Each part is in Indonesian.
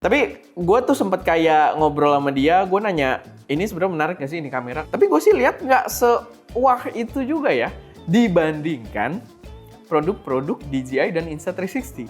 Tapi gue tuh sempet kayak ngobrol sama dia, gue nanya, ini sebenarnya menarik gak sih ini kamera? Tapi gue sih lihat nggak sewah itu juga ya, dibandingkan produk-produk DJI dan Insta360.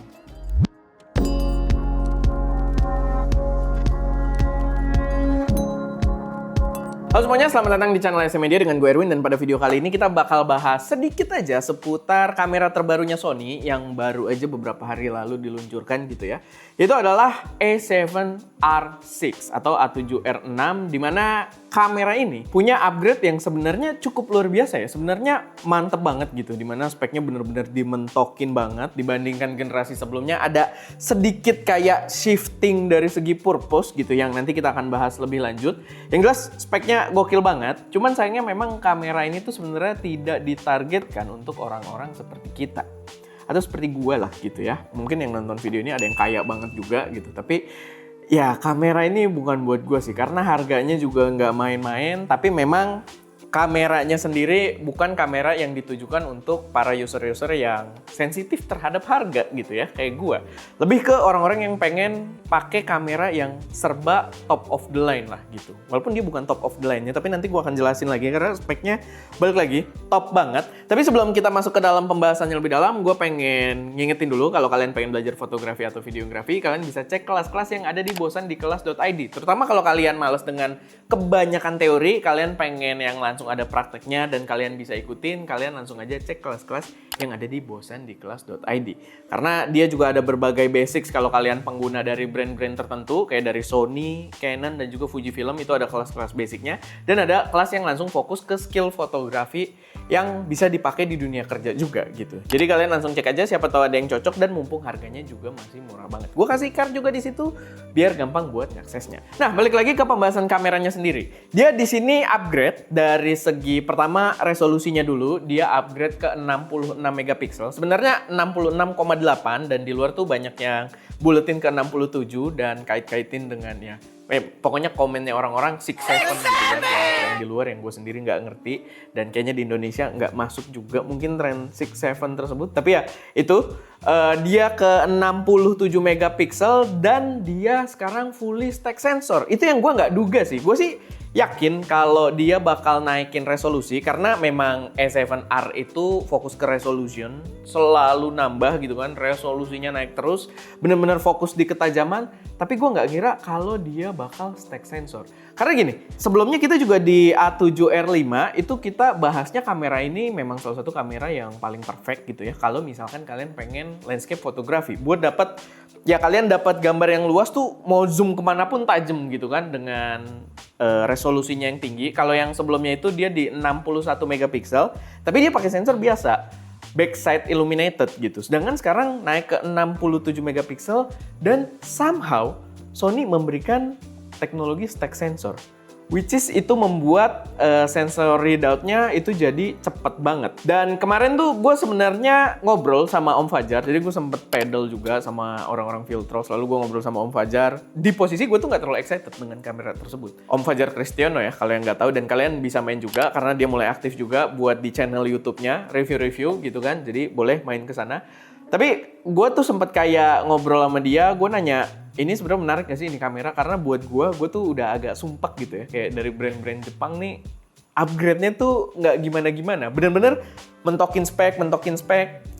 Halo semuanya, selamat datang di channel SM Media dengan gue Erwin, dan pada video kali ini kita bakal bahas sedikit aja seputar kamera terbarunya Sony yang baru aja beberapa hari lalu diluncurkan gitu ya. Itu adalah A7R6 atau A7R6, dimana kamera ini punya upgrade yang sebenarnya cukup luar biasa ya. Sebenarnya mantep banget gitu, dimana speknya bener-bener dimentokin banget dibandingkan generasi sebelumnya. Ada sedikit kayak shifting dari segi purpose gitu yang nanti kita akan bahas lebih lanjut. Yang jelas speknya gokil banget, cuman sayangnya memang kamera ini tuh sebenarnya tidak ditargetkan untuk orang-orang seperti kita atau seperti gue lah gitu ya. Mungkin yang nonton video ini ada yang kaya banget juga gitu, tapi ya kamera ini bukan buat gue sih, karena harganya juga nggak main-main. Tapi memang kameranya sendiri bukan kamera yang ditujukan untuk para user-user yang sensitif terhadap harga gitu ya, kayak gue. Lebih ke orang-orang yang pengen pakai kamera yang serba top of the line lah gitu. Walaupun dia bukan top of the line-nya, tapi nanti gue akan jelasin lagi karena speknya balik lagi top banget. Tapi sebelum kita masuk ke dalam pembahasannya lebih dalam, gue pengen ngingetin dulu kalau kalian pengen belajar fotografi atau videografi, kalian bisa cek kelas-kelas yang ada di bosandikelas.id. Terutama kalau kalian males dengan kebanyakan teori, kalian pengen yang langsung ada prakteknya dan kalian bisa ikutin, kalian langsung aja cek kelas-kelas yang ada di bosandikelas.id. Karena dia juga ada berbagai basics kalau kalian pengguna dari brand-brand tertentu, kayak dari Sony, Canon, dan juga Fujifilm, itu ada kelas-kelas basicnya. Dan ada kelas yang langsung fokus ke skill fotografi yang bisa dipakai di dunia kerja juga gitu. Jadi kalian langsung cek aja, siapa tahu ada yang cocok, dan mumpung harganya juga masih murah banget. Gue kasih card juga di situ biar gampang buat ngaksesnya. Nah, balik lagi ke pembahasan kameranya sendiri. Dia di sini upgrade dari segi pertama resolusinya dulu, dia upgrade ke 66 megapiksel. Sebenarnya 66,8 dan di luar tuh banyak yang buletin ke 67 dan kait-kaitin dengan ya pokoknya komennya orang-orang 67 gitu kan, yang di luar yang gue sendiri nggak ngerti, dan kayaknya di Indonesia nggak masuk juga mungkin tren 67 tersebut. Tapi ya itu dia ke 67 megapiksel dan dia sekarang fully stack sensor. Itu yang gue nggak duga sih. Gue sih yakin kalau dia bakal naikin resolusi karena memang A7R itu fokus ke resolution, selalu nambah gitu kan, resolusinya naik terus, bener-bener fokus di ketajaman. Tapi gue nggak kira kalau dia bakal stack sensor. Karena gini, sebelumnya kita juga di A7R5 itu kita bahasnya kamera ini memang salah satu kamera yang paling perfect gitu ya. Kalau misalkan kalian pengen landscape fotografi, buat dapat ya kalian dapat gambar yang luas tuh mau zoom kemanapun tajam gitu kan dengan resolusinya yang tinggi. Kalau yang sebelumnya itu dia di 61 megapiksel, tapi dia pakai sensor biasa, backside illuminated gitu. Sedangkan sekarang naik ke 67 megapiksel dan somehow Sony memberikan teknologi stack sensor, which is itu membuat sensor readout-nya itu jadi cepet banget. Dan kemarin tuh gue sebenarnya ngobrol sama Om Fajar, jadi gue sempet pedal juga sama orang-orang Viltros, lalu gue ngobrol sama Om Fajar. Di posisi gue tuh nggak terlalu excited dengan kamera tersebut. Om Fajar Cristiano ya, kalau yang nggak tahu, dan kalian bisa main juga karena dia mulai aktif juga buat di channel YouTube-nya, review-review gitu kan, jadi boleh main ke sana. Tapi gue tuh sempet kayak ngobrol sama dia, gue nanya, ini sebenarnya menarik gak sih ini kamera? Karena buat gue tuh udah agak sumpek gitu ya, kayak dari brand-brand Jepang nih, upgrade-nya tuh nggak gimana-gimana. Bener-bener mentokin spek.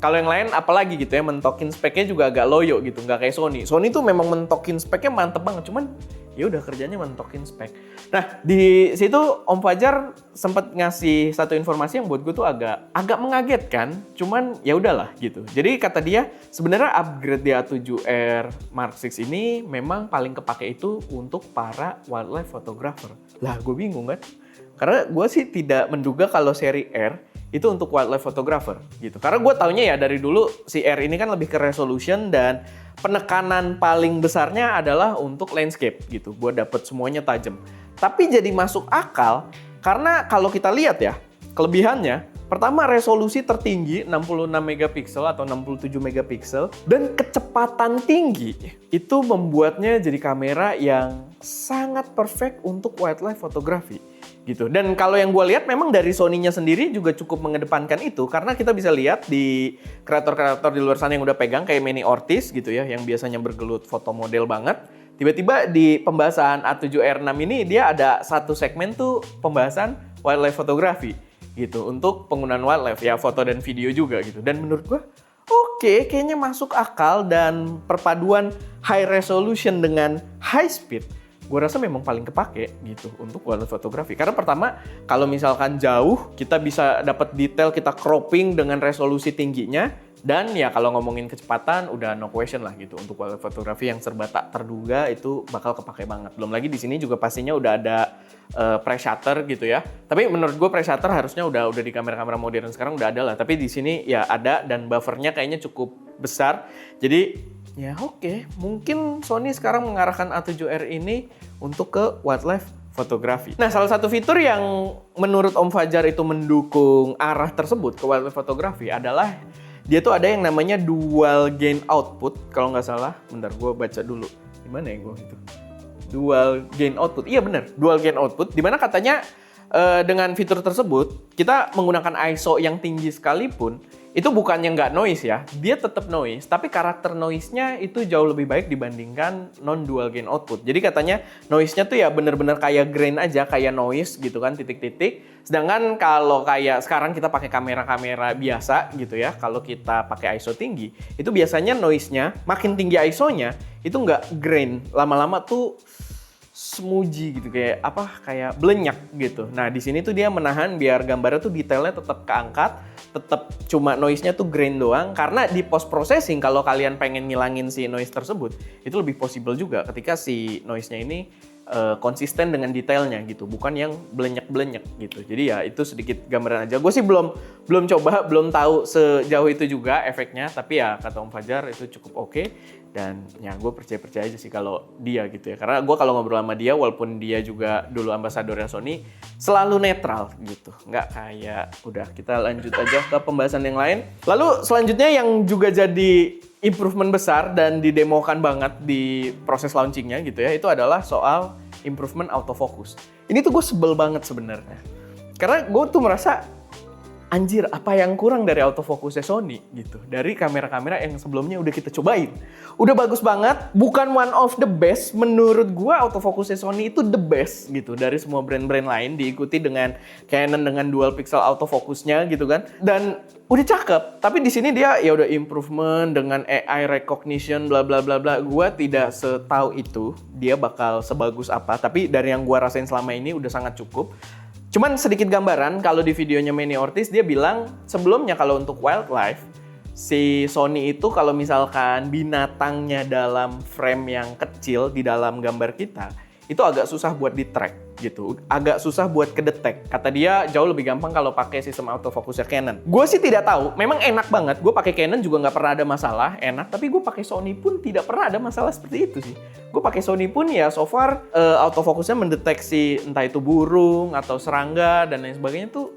Kalau yang lain apalagi gitu ya, mentokin speknya juga agak loyo gitu, nggak kayak Sony. Sony tuh memang mentokin speknya mantep banget, cuman ya udah kerjanya mentokin spek. Nah, di situ Om Fajar sempat ngasih satu informasi yang buat gue tuh agak mengagetkan, cuman ya udahlah gitu. Jadi kata dia, sebenarnya upgrade di A7R Mark VI ini memang paling kepake itu untuk para wildlife photographer. Lah, gue bingung kan? Karena gue sih tidak menduga kalau seri R itu untuk wildlife photographer gitu. Karena gue taunya ya dari dulu si R ini kan lebih ke resolution dan penekanan paling besarnya adalah untuk landscape gitu, buat dapet semuanya tajam. Tapi jadi masuk akal karena kalau kita lihat ya, kelebihannya pertama resolusi tertinggi 66 megapiksel atau 67 megapiksel dan kecepatan tinggi itu membuatnya jadi kamera yang sangat perfect untuk wildlife photography gitu. Dan kalau yang gue lihat memang dari Sony-nya sendiri juga cukup mengedepankan itu, karena kita bisa lihat di kreator-kreator di luar sana yang udah pegang kayak Manny Ortiz gitu ya, yang biasanya bergelut foto model banget, tiba-tiba di pembahasan A7R6 ini dia ada satu segmen tuh pembahasan wildlife photography gitu untuk penggunaan wildlife ya, foto dan video juga gitu. Dan menurut gua oke, kayaknya masuk akal, dan perpaduan high resolution dengan high speed gue rasa memang paling kepake gitu untuk wildlife photography. Karena pertama, kalau misalkan jauh, kita bisa dapat detail, kita cropping dengan resolusi tingginya. Dan ya kalau ngomongin kecepatan, udah no question lah gitu. Untuk wildlife photography yang serba tak terduga, itu bakal kepake banget. Belum lagi di sini juga pastinya udah ada press shutter gitu ya. Tapi menurut gue press shutter harusnya udah di kamera-kamera modern sekarang udah ada lah. Tapi di sini ya ada, dan buffernya kayaknya cukup besar. Jadi ya oke, mungkin Sony sekarang mengarahkan A7R ini untuk ke wildlife photography. Nah, salah satu fitur yang menurut Om Fajar itu mendukung arah tersebut ke wildlife photography adalah dia tuh ada yang namanya dual gain output, kalau nggak salah. Bentar, gue baca dulu. Gimana ya gue itu? Dual gain output. Iya bener, dual gain output. Dimana katanya dengan fitur tersebut, kita menggunakan ISO yang tinggi sekalipun, itu bukannya nggak noise ya, dia tetap noise, tapi karakter noise-nya itu jauh lebih baik dibandingkan non-dual gain output. Jadi katanya noise-nya tuh ya bener-bener kayak grain aja, kayak noise gitu kan, titik-titik. Sedangkan kalau kayak sekarang kita pakai kamera-kamera biasa gitu ya, kalau kita pakai ISO tinggi, itu biasanya noise-nya, makin tinggi ISO-nya, itu nggak grain, lama-lama tuh smudgy gitu, kayak blenyak gitu. Nah, di sini tuh dia menahan biar gambarnya tuh detailnya tetap keangkat, tetap cuma noise-nya tuh grain doang, karena di post processing kalau kalian pengen ngilangin si noise tersebut, itu lebih possible juga ketika si noise-nya ini konsisten dengan detailnya gitu, bukan yang blenyak-blenyak gitu. Jadi ya itu sedikit gambaran aja. Gue sih belum coba, belum tahu sejauh itu juga efeknya, tapi ya kata Om Fajar itu cukup oke. Dan ya gue percaya aja sih kalau dia gitu ya. Karena gue kalau ngobrol sama dia, walaupun dia juga dulu ambasadornya Sony, selalu netral gitu. Nggak kayak, udah kita lanjut aja ke pembahasan yang lain. Lalu selanjutnya yang juga jadi improvement besar dan didemokan banget di proses launchingnya gitu ya, itu adalah soal improvement autofocus. Ini tuh gue sebel banget sebenarnya. Karena gue tuh merasa, anjir, apa yang kurang dari autofocusnya Sony gitu. Dari kamera-kamera yang sebelumnya udah kita cobain. Udah bagus banget, bukan one of the best. Menurut gua autofocusnya Sony itu the best gitu. Dari semua brand-brand lain, diikuti dengan Canon dengan dual pixel autofocusnya gitu kan. Dan udah cakep, tapi di sini dia ya udah improvement dengan AI recognition bla bla bla bla. Gua tidak setahu itu dia bakal sebagus apa, tapi dari yang gua rasain selama ini udah sangat cukup. Cuman sedikit gambaran, kalau di videonya Manny Ortiz dia bilang sebelumnya kalau untuk wildlife, si Sony itu kalau misalkan binatangnya dalam frame yang kecil di dalam gambar kita, itu agak susah buat di-track gitu, agak susah buat kedetek. Kata dia jauh lebih gampang kalau pakai sistem autofocusnya Canon. Gue sih tidak tahu, memang enak banget. Gue pakai Canon juga nggak pernah ada masalah, enak. Tapi gue pakai Sony pun tidak pernah ada masalah seperti itu sih. Gue pakai Sony pun ya so far autofocusnya mendeteksi entah itu burung atau serangga dan lain sebagainya tuh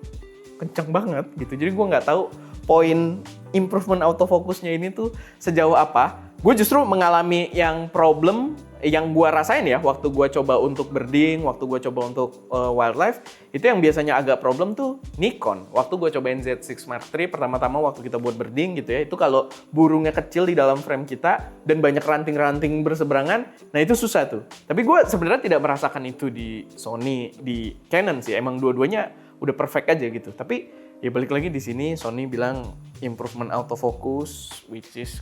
kenceng banget gitu. Jadi gue nggak tahu poin improvement autofocusnya ini tuh sejauh apa. Gue justru mengalami yang problem yang gue rasain ya waktu gue coba untuk birding, waktu gue coba untuk wildlife, itu yang biasanya agak problem tuh Nikon. Waktu gue cobain Z6 Mark III pertama-tama waktu kita buat birding gitu ya, itu kalau burungnya kecil di dalam frame kita dan banyak ranting-ranting berseberangan, nah itu susah tuh. Tapi gue sebenarnya tidak merasakan itu di Sony, di Canon sih. Emang dua-duanya udah perfect aja gitu. Tapi ya balik lagi di sini Sony bilang improvement autofocus, which is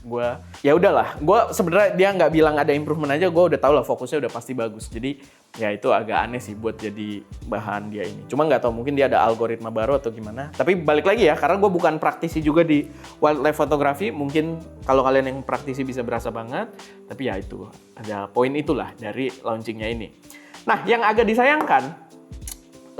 ya udahlah, sebenarnya dia nggak bilang ada improvement aja, gue udah tahu lah fokusnya udah pasti bagus. Jadi ya itu agak aneh sih buat jadi bahan dia ini. Cuma nggak tahu mungkin dia ada algoritma baru atau gimana. Tapi balik lagi ya, karena gue bukan praktisi juga di wildlife photography, mungkin kalau kalian yang praktisi bisa berasa banget. Tapi ya itu ada poin itulah dari launchingnya ini. Nah yang agak disayangkan,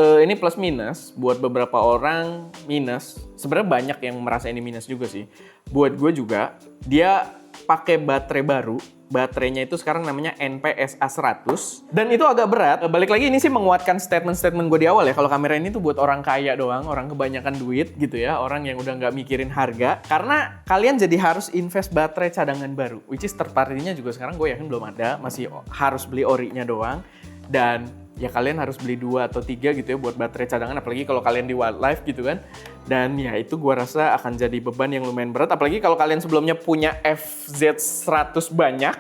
ini plus minus, buat beberapa orang minus. Sebenarnya banyak yang merasa ini minus juga sih. Buat gue juga, dia pakai baterai baru. Baterainya itu sekarang namanya NP-SA100. Dan itu agak berat. Balik lagi ini sih menguatkan statement-statement gue di awal ya. Kalau kamera ini tuh buat orang kaya doang, orang kebanyakan duit gitu ya. Orang yang udah nggak mikirin harga. Karena kalian jadi harus invest baterai cadangan baru. Which is third party-nya juga sekarang gue yakin belum ada. Masih harus beli ori-nya doang. Dan ya kalian harus beli 2 atau 3 gitu ya buat baterai cadangan, apalagi kalau kalian di wildlife gitu kan. Dan ya itu gua rasa akan jadi beban yang lumayan berat, apalagi kalau kalian sebelumnya punya FZ100 banyak,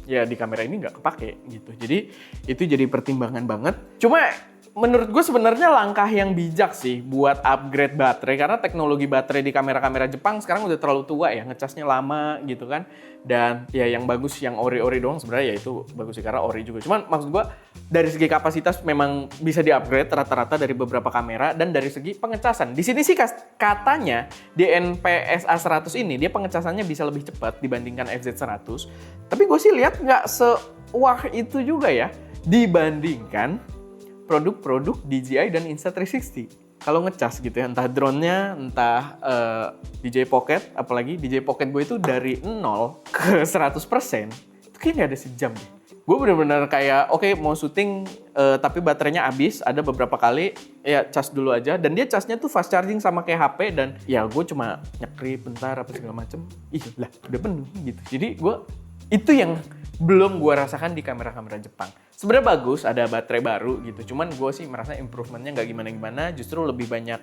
ya di kamera ini nggak kepake gitu. Jadi itu jadi pertimbangan banget. Cuma menurut gue sebenarnya langkah yang bijak sih buat upgrade baterai, karena teknologi baterai di kamera-kamera Jepang sekarang udah terlalu tua ya, ngecasnya lama gitu kan. Dan ya yang bagus yang ori-ori doang sebenarnya ya itu bagus sih karena ori juga. Cuman maksud gue dari segi kapasitas memang bisa di-upgrade rata-rata dari beberapa kamera, dan dari segi pengecasan. Di sini sih katanya DNP-SA 100 ini dia pengecasannya bisa lebih cepat dibandingkan FZ 100. Tapi gue sih lihat nggak sewah itu juga ya dibandingkan produk-produk DJI dan Insta360. Kalau ngecas gitu ya, entah drone-nya, entah DJI Pocket, apalagi DJI Pocket gue itu dari 0 ke 100%, itu kayaknya nggak ada sejam deh. Gue bener-bener kayak, oke, mau syuting tapi baterainya habis, ada beberapa kali, ya cas dulu aja. Dan dia casnya tuh fast charging sama kayak HP, dan ya gue cuma nyekrip bentar apa segala macem. Ih lah, udah penuh gitu. Jadi itu yang belum gue rasakan di kamera-kamera Jepang. Sebenarnya bagus, ada baterai baru gitu. Cuman gue sih merasa improvementnya nggak gimana-gimana, justru lebih banyak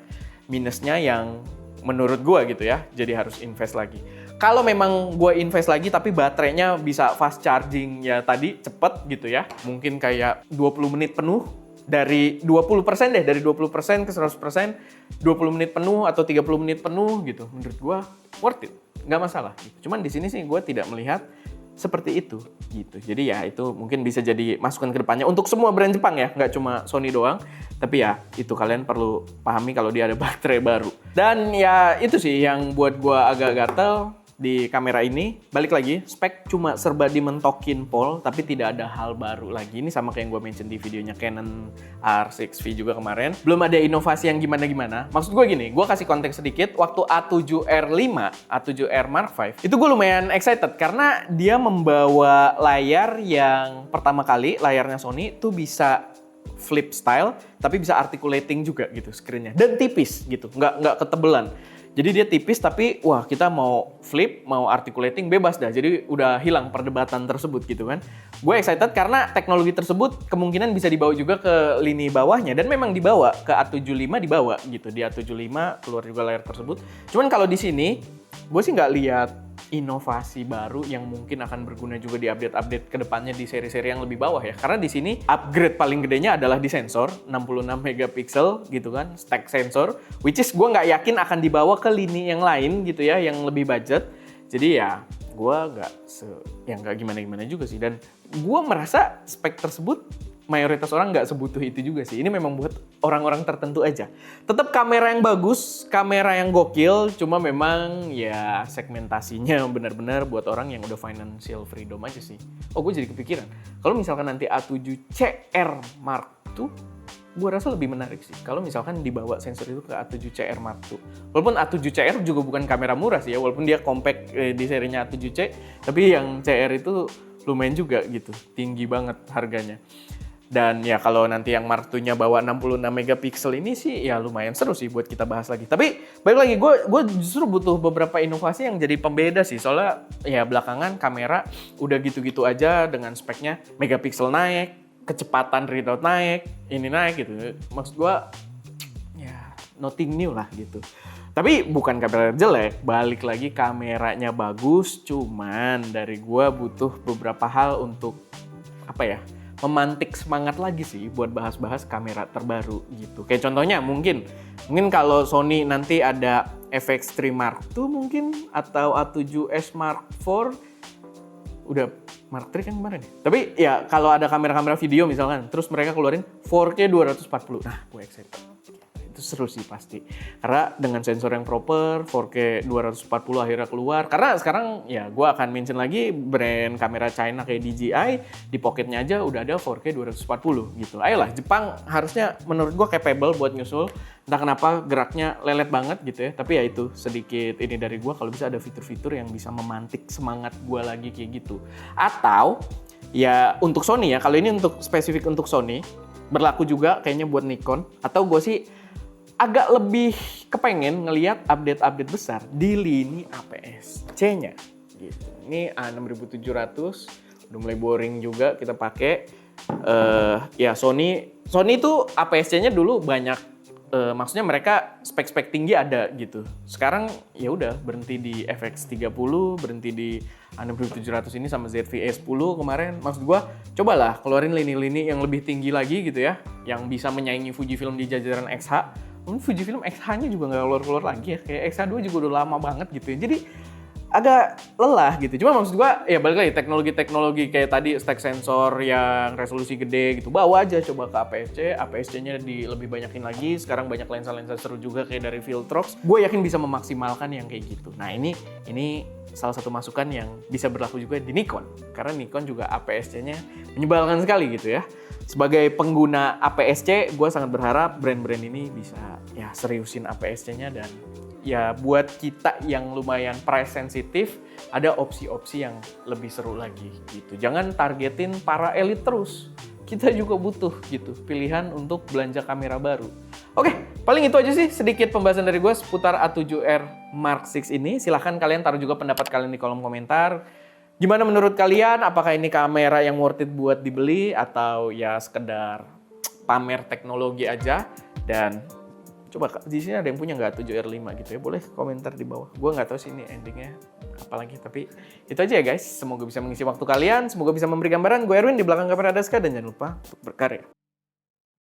minusnya yang menurut gue gitu ya. Jadi harus invest lagi. Kalau memang gue invest lagi tapi baterainya bisa fast charging ya tadi cepet gitu ya. Mungkin kayak 20 menit penuh, dari 20% deh, dari 20% ke 100%, 20 menit penuh atau 30 menit penuh gitu. Menurut gue worth it, nggak masalah. Cuman di sini sih gue tidak melihat seperti itu gitu. Jadi ya itu mungkin bisa jadi masukan ke depannya untuk semua brand Jepang ya, nggak cuma Sony doang. Tapi ya itu kalian perlu pahami kalau dia ada baterai baru. Dan ya itu sih yang buat gua agak gatel di kamera ini. Balik lagi, spek cuma serba dimentokin pol, tapi tidak ada hal baru lagi. Ini sama kayak yang gue mention di videonya Canon R6V juga kemarin. Belum ada inovasi yang gimana-gimana. Maksud gue gini, gue kasih konteks sedikit. Waktu A7R5, A7R Mark V, itu gue lumayan excited karena dia membawa layar yang pertama kali, layarnya Sony tuh bisa flip style, tapi bisa articulating juga gitu screen-nya. Dan tipis gitu, nggak ketebelan. Jadi dia tipis tapi wah kita mau flip, mau articulating bebas dah. Jadi udah hilang perdebatan tersebut gitu kan. Gue excited karena teknologi tersebut kemungkinan bisa dibawa juga ke lini bawahnya. Dan memang dibawa ke A75 dibawa gitu. Di A75 keluar juga layar tersebut. Cuman kalau di sini gue sih nggak lihat inovasi baru yang mungkin akan berguna juga di update-update kedepannya di seri-seri yang lebih bawah ya. Karena di sini upgrade paling gedenya adalah di sensor 66 megapiksel gitu kan, stack sensor, which is gue nggak yakin akan dibawa ke lini yang lain gitu ya, yang lebih budget. Jadi ya gue nggak gimana-gimana juga sih. Dan gue merasa spek tersebut mayoritas orang nggak sebutuh itu juga sih. Ini memang buat orang-orang tertentu aja. Tetap kamera yang bagus, kamera yang gokil, cuma memang ya segmentasinya benar-benar buat orang yang udah financial freedom aja sih. Oh, gue jadi kepikiran. Kalau misalkan nanti A7CR Mark II, gue rasa lebih menarik sih. Kalau misalkan dibawa sensor itu ke A7CR Mark II. Walaupun A7CR juga bukan kamera murah sih ya, walaupun dia compact di serinya A7C, tapi yang CR itu lumayan juga gitu, tinggi banget harganya. Dan ya kalau nanti yang Mark II-nya bawa 66 megapiksel ini sih ya lumayan seru sih buat kita bahas lagi. Tapi balik lagi, gue justru butuh beberapa inovasi yang jadi pembeda sih. Soalnya ya belakangan kamera udah gitu-gitu aja dengan speknya, megapiksel naik, kecepatan readout naik, ini naik gitu. Maksud gue ya nothing new lah gitu. Tapi bukan kamera jelek, balik lagi kameranya bagus, cuman dari gue butuh beberapa hal untuk apa ya, memantik semangat lagi sih buat bahas-bahas kamera terbaru gitu. Kayak contohnya mungkin kalau Sony nanti ada FX3 Mark II mungkin, atau A7S Mark IV, udah Mark III kan kemarin ya. Tapi ya kalau ada kamera-kamera video misalkan, terus mereka keluarin 4K 240, nah gue excited. Itu seru sih pasti. Karena dengan sensor yang proper, 4K 240 akhirnya keluar. Karena sekarang ya gue akan mention lagi brand kamera China kayak DJI, di pocketnya aja udah ada 4K 240 gitu. Ayolah, Jepang harusnya menurut gue capable buat nyusul. Entah kenapa geraknya lelet banget gitu ya. Tapi ya itu sedikit ini dari gue, kalau bisa ada fitur-fitur yang bisa memantik semangat gue lagi kayak gitu. Atau ya untuk Sony ya, kalau ini untuk spesifik untuk Sony, berlaku juga kayaknya buat Nikon. Atau gue sih agak lebih kepengen ngelihat update-update besar di lini APS-C-nya gitu. Ini A6700 udah mulai boring juga kita pakai. Ya Sony itu APS-C-nya dulu banyak maksudnya mereka spek-spek tinggi ada gitu. Sekarang ya udah berhenti di FX 30, berhenti di 6700 ini sama ZV-E 10 kemarin. Maksud gua cobalah keluarin lini-lini yang lebih tinggi lagi gitu ya, yang bisa menyaingi Fujifilm di jajaran XH. Fujifilm XH-nya juga nggak keluar-keluar lagi ya, kayak XH2 juga udah lama banget gitu ya. Jadi agak lelah gitu. Cuma maksud gua ya balik lagi teknologi-teknologi kayak tadi stack sensor yang resolusi gede gitu. Bawa aja coba ke APS-C, APS-C-nya lebih banyakin lagi. Sekarang banyak lensa-lensa seru juga kayak dari Viltrox. Gue yakin bisa memaksimalkan yang kayak gitu. Nah, ini salah satu masukan yang bisa berlaku juga di Nikon. Karena Nikon juga APS-C-nya menyebalkan sekali gitu ya. Sebagai pengguna APS-C, gue sangat berharap brand-brand ini bisa ya seriusin APS-C-nya dan ya buat kita yang lumayan price sensitif ada opsi-opsi yang lebih seru lagi gitu. Jangan targetin para elit terus. Kita juga butuh gitu pilihan untuk belanja kamera baru. Oke, paling itu aja sih sedikit pembahasan dari gue seputar A7R Mark VI ini. Silahkan kalian taruh juga pendapat kalian di kolom komentar. Gimana menurut kalian? Apakah ini kamera yang worth it buat dibeli atau ya sekedar pamer teknologi aja? Dan coba di sini ada yang punya nggak 7R5 gitu ya? Boleh komentar di bawah. Gue nggak tahu sih ini endingnya apalagi. Tapi itu aja ya guys. Semoga bisa mengisi waktu kalian. Semoga bisa memberi gambaran. Gue Erwin, di belakang kamera Daska. Dan jangan lupa untuk berkarya.